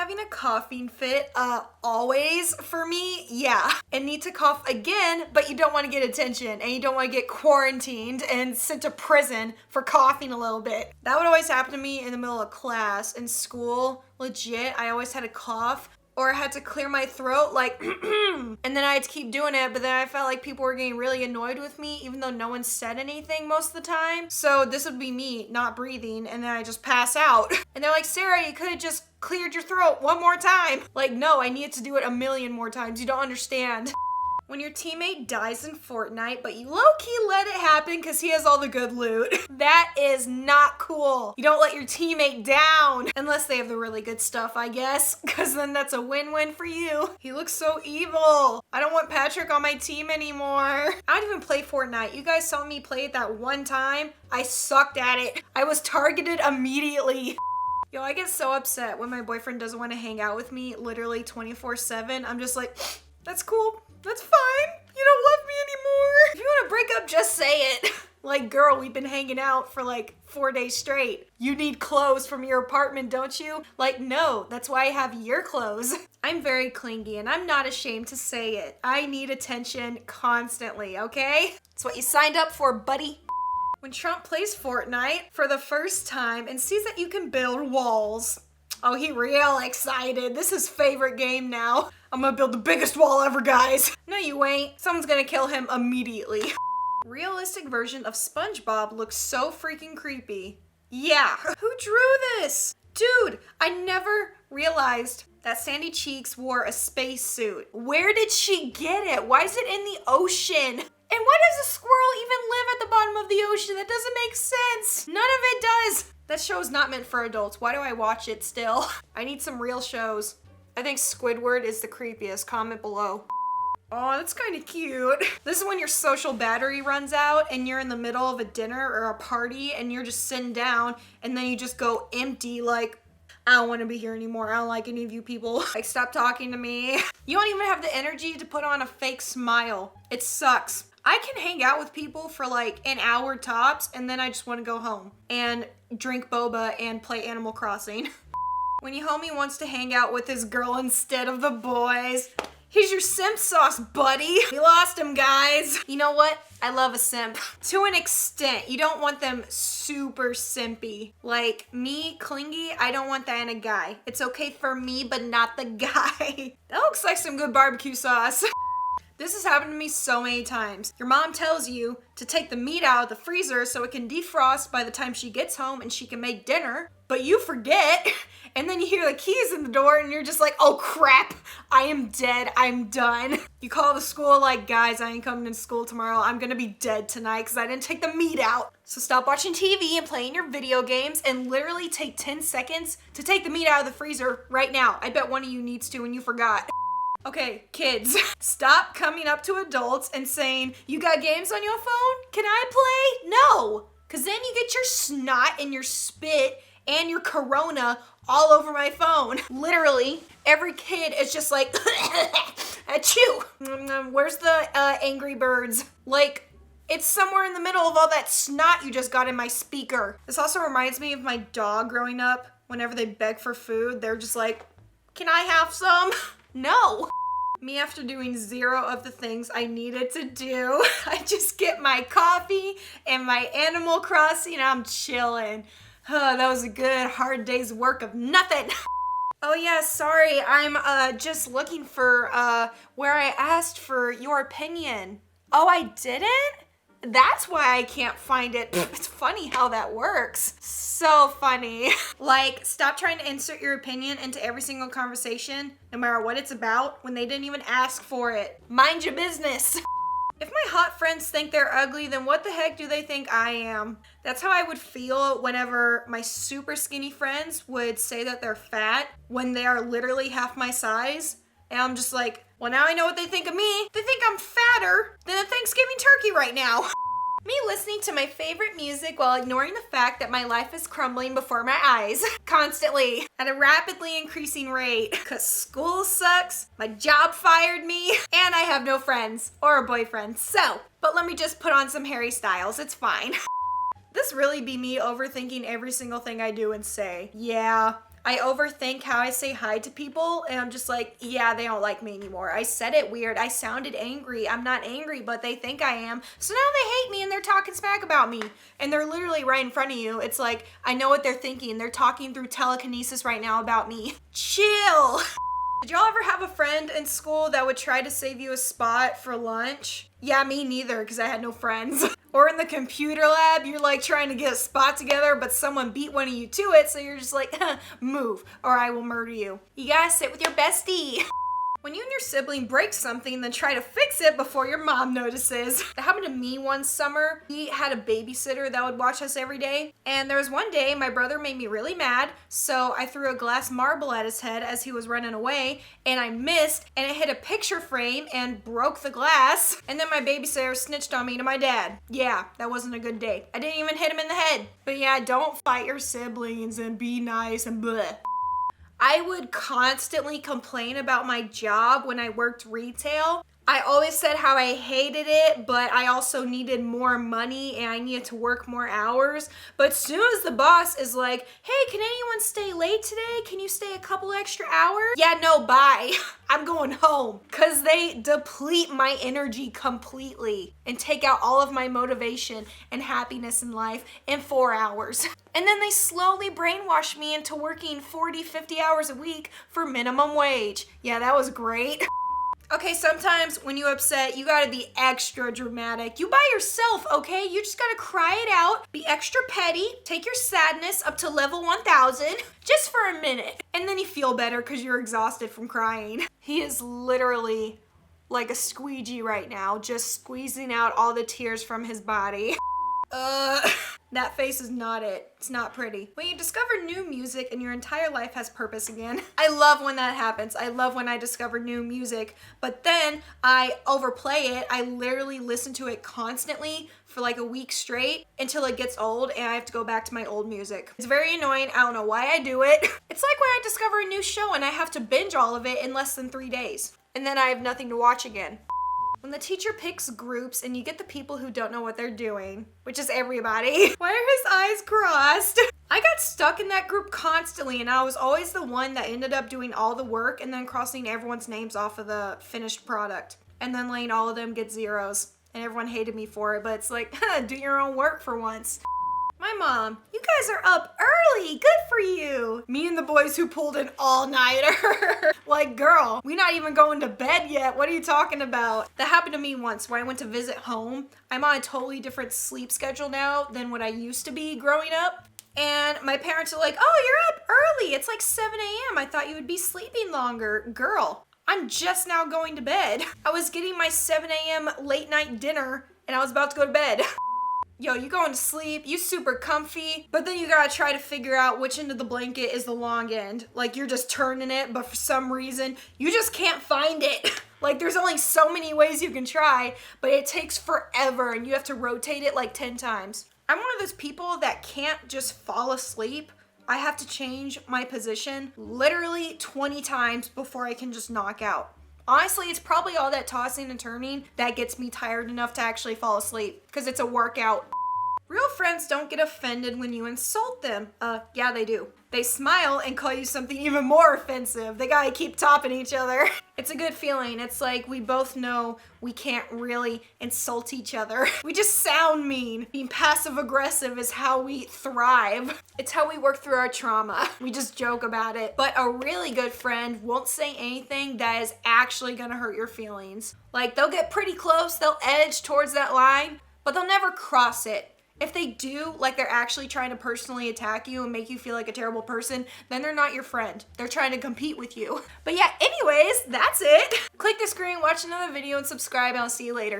having a coughing fit, always for me, yeah. And need to cough again, but you don't want to get attention and you don't want to get quarantined and sent to prison for coughing a little bit. That would always happen to me in the middle of class. In school, legit, I always had a cough. Or I had to clear my throat, like, and then I had to keep doing it, but then I felt like people were getting really annoyed with me, even though no one said anything most of the time. So this would be me not breathing, and then I just pass out. And they're like, Sarah, you could have just cleared your throat one more time. Like, no, I needed to do it a million more times. You don't understand. When your teammate dies in Fortnite, but you low-key let it happen because he has all the good loot. That is not cool. You don't let your teammate down. Unless they have the really good stuff, I guess. Because then that's a win-win for you. He looks so evil. I don't want Patrick on my team anymore. I don't even play Fortnite. You guys saw me play it that one time. I sucked at it. I was targeted immediately. Yo, I get so upset when my boyfriend doesn't want to hang out with me literally 24/7. I'm just like, that's cool. That's fine. You don't love me anymore. If you want to break up, just say it. Like, girl, we've been hanging out for like 4 days straight. You need clothes from your apartment, don't you? Like, no, that's why I have your clothes. I'm very clingy and I'm not ashamed to say it. I need attention constantly, okay? That's what you signed up for, buddy. When Trump plays Fortnite for the first time and sees that you can build walls, oh, he real excited. This is his favorite game now. I'm gonna build the biggest wall ever, guys. No, you ain't. Someone's gonna kill him immediately. Realistic version of SpongeBob looks so freaking creepy. Yeah, who drew this? Dude, I never realized that Sandy Cheeks wore a spacesuit. Where did she get it? Why is it in the ocean? And why does a squirrel even live at the bottom of the ocean? That doesn't make sense. None of it does. That show is not meant for adults. Why do I watch it still? I need some real shows. I think Squidward is the creepiest. Comment below. Oh, that's kind of cute. This is when your social battery runs out and you're in the middle of a dinner or a party and you're just sitting down and then you just go empty like, I don't want to be here anymore. I don't like any of you people. Like, stop talking to me. You don't even have the energy to put on a fake smile. It sucks. I can hang out with people for like an hour tops and then I just want to go home and drink boba and play Animal Crossing. When your homie wants to hang out with his girl instead of the boys. Here's your simp sauce, buddy. We lost him, guys. You know what? I love a simp. To an extent. You don't want them super simpy. Like me, clingy, I don't want that in a guy. It's okay for me, but not the guy. That looks like some good barbecue sauce. This has happened to me so many times. Your mom tells you to take the meat out of the freezer so it can defrost by the time she gets home and she can make dinner, but you forget, and then you hear the keys in the door and you're just like, oh crap, I am dead, I'm done. You call the school like, guys, I ain't coming to school tomorrow. I'm gonna be dead tonight because I didn't take the meat out. So stop watching TV and playing your video games and literally take 10 seconds to take the meat out of the freezer right now. I bet one of you needs to and you forgot. Okay, kids, stop coming up to adults and saying, you got games on your phone? Can I play? No, because then you get your snot and your spit and your corona all over my phone. Literally, every kid is just like, achoo. Where's the Angry Birds? Like, it's somewhere in the middle of all that snot you just got in my speaker. This also reminds me of my dog growing up. Whenever they beg for food, they're just like, can I have some? No. Me after doing 0 of the things I needed to do. I just get my coffee and my Animal Crossing and I'm chilling. That was a good hard day's work of nothing. Oh yeah, sorry. I'm just looking for where I asked for your opinion. Oh, I didn't? That's why I can't find it. It's funny how that works. So funny. Like, stop trying to insert your opinion into every single conversation, no matter what it's about, when they didn't even ask for it. Mind your business. If my hot friends think they're ugly, then what the heck do they think I am? That's how I would feel whenever my super skinny friends would say that they're fat when they are literally half my size. And I'm just like, well, now I know what they think of me. They think I'm fatter than a Thanksgiving turkey right now. Me listening to my favorite music while ignoring the fact that my life is crumbling before my eyes. Constantly. At a rapidly increasing rate. Cause school sucks, my job fired me, and I have no friends or a boyfriend. So, but let me just put on some Harry Styles, it's fine. This really be me overthinking every single thing I do and say. Yeah, I overthink how I say hi to people, and I'm just like, yeah, they don't like me anymore. I said it weird. I sounded angry. I'm not angry, but they think I am. So now they hate me and they're talking smack about me. And they're literally right in front of you. It's like, I know what they're thinking. They're talking through telekinesis right now about me. Chill. Did y'all ever have a friend in school that would try to save you a spot for lunch? Yeah, me neither, because I had no friends. Or in the computer lab, you're like trying to get a spot together, but someone beat one of you to it, so you're just like, move, or I will murder you. You gotta sit with your bestie. When you and your sibling break something, then try to fix it before your mom notices. That happened to me one summer. We had a babysitter that would watch us every day. And there was one day my brother made me really mad, so I threw a glass marble at his head as he was running away, and I missed, and it hit a picture frame and broke the glass. And then my babysitter snitched on me to my dad. Yeah, that wasn't a good day. I didn't even hit him in the head. But yeah, don't fight your siblings and be nice and bleh. I would constantly complain about my job when I worked retail. I always said how I hated it, but I also needed more money and I needed to work more hours. But as soon as the boss is like, hey, can anyone stay late today? Can you stay a couple extra hours? Yeah, no, bye. I'm going home. Because they deplete my energy completely and take out all of my motivation and happiness in life in 4 hours. And then they slowly brainwash me into working 40, 50 hours a week for minimum wage. Yeah, that was great. Okay, sometimes when you're upset, you gotta be extra dramatic. You by yourself, okay? You just gotta cry it out, be extra petty, take your sadness up to level 1000, just for a minute. And then you feel better because you're exhausted from crying. He is literally like a squeegee right now, just squeezing out all the tears from his body. That face is not it. It's not pretty. When you discover new music and your entire life has purpose again. I love when that happens. I love when I discover new music, but then I overplay it. I literally listen to it constantly for like a week straight until it gets old and I have to go back to my old music. It's very annoying. I don't know why I do it. It's like when I discover a new show and I have to binge all of it in less than 3 days. And then I have nothing to watch again. When the teacher picks groups and you get the people who don't know what they're doing, which is everybody. Why are his eyes crossed? I got stuck in that group constantly and I was always the one that ended up doing all the work and then crossing everyone's names off of the finished product and then letting all of them get zeros. And everyone hated me for it, but it's like, do your own work for once. My mom, you guys are up early, good for you. Me and the boys who pulled an all-nighter. Like, girl, we're not even going to bed yet. What are you talking about? That happened to me once when I went to visit home. I'm on a totally different sleep schedule now than what I used to be growing up. And my parents are like, oh, you're up early. It's like 7 a.m. I thought you would be sleeping longer. Girl, I'm just now going to bed. I was getting my 7 a.m. late night dinner and I was about to go to bed. Yo, you going to sleep, you super comfy, but then you gotta try to figure out which end of the blanket is the long end. Like you're just turning it, but for some reason, you just can't find it. Like there's only so many ways you can try, but it takes forever and you have to rotate it like 10 times. I'm one of those people that can't just fall asleep. I have to change my position literally 20 times before I can just knock out. Honestly, it's probably all that tossing and turning that gets me tired enough to actually fall asleep because it's a workout. Real friends don't get offended when you insult them. Yeah, they do. They smile and call you something even more offensive. They gotta keep topping each other. It's a good feeling. It's like we both know we can't really insult each other. We just sound mean. Being passive aggressive is how we thrive. It's how we work through our trauma. We just joke about it. But a really good friend won't say anything that is actually gonna hurt your feelings. Like they'll get pretty close, they'll edge towards that line, but they'll never cross it. If they do, like they're actually trying to personally attack you and make you feel like a terrible person, then they're not your friend. They're trying to compete with you. But yeah, anyways, that's it. Click the screen, watch another video, and subscribe, and I'll see you later.